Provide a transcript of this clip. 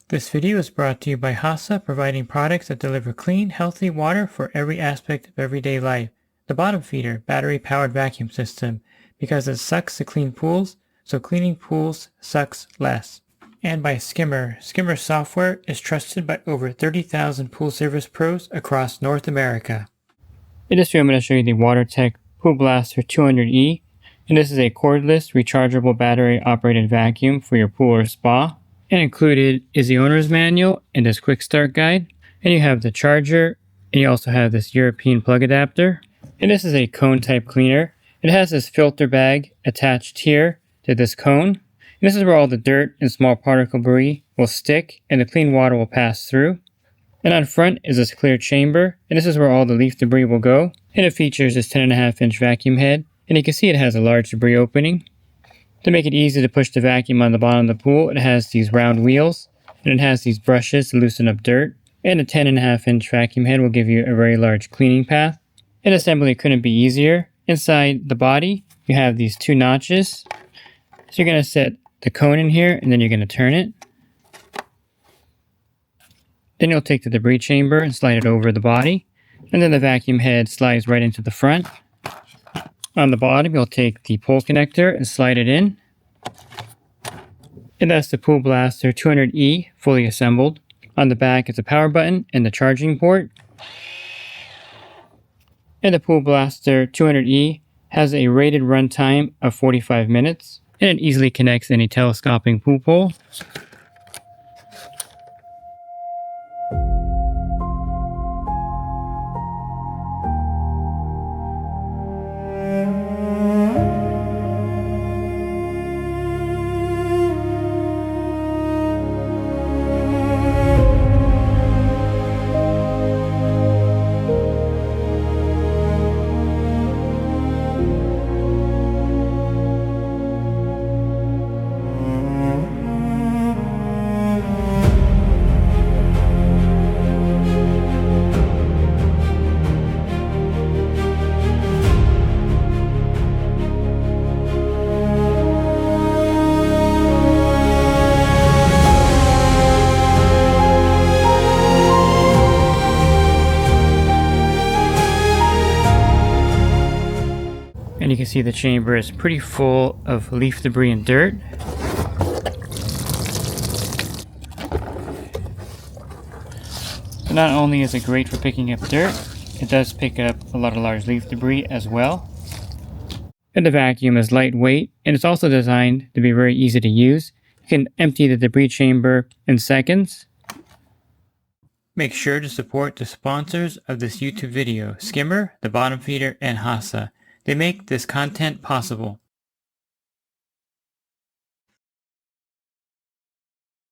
This video is brought to you by Hasa, providing products that deliver clean, healthy water for every aspect of everyday life. The bottom feeder, battery-powered vacuum system, because it sucks to clean pools, so cleaning pools sucks less. And by Skimmer. Skimmer software is trusted by over 30,000 pool service pros across North America. In this video, I'm going to show you the WaterTech Pool Blaster 200E. And this is a cordless, rechargeable battery-operated vacuum for your pool or spa. And included is the owner's manual and this quick start guide. And you have the charger, and you also have this European plug adapter. And this is a cone type cleaner. It has this filter bag attached here to this cone. And this is where all the dirt and small particle debris will stick and the clean water will pass through. And on front is this clear chamber, and this is where all the leaf debris will go. And it features this 10.5-inch vacuum head, and you can see it has a large debris opening. To make it easy to push the vacuum on the bottom of the pool, it has these round wheels, and it has these brushes to loosen up dirt. And a 10.5-inch vacuum head will give you a very large cleaning path. And assembly couldn't be easier. Inside the body, you have these two notches. So you're going to set the cone in here, and then you're going to turn it. Then you'll take the debris chamber and slide it over the body. And then the vacuum head slides right into the front. On the bottom, you'll take the pole connector and slide it in. And that's the Pool Blaster 200E fully assembled. On the back is a power button and the charging port. And the Pool Blaster 200E has a rated run time of 45 minutes. And it easily connects any telescopic pool pole. And you can see the chamber is pretty full of leaf debris and dirt. But not only is it great for picking up dirt, it does pick up a lot of large leaf debris as well. And the vacuum is lightweight, and it's also designed to be very easy to use. You can empty the debris chamber in seconds. Make sure to support the sponsors of this YouTube video, Skimmer, the bottom feeder, and Hasa. They make this content possible.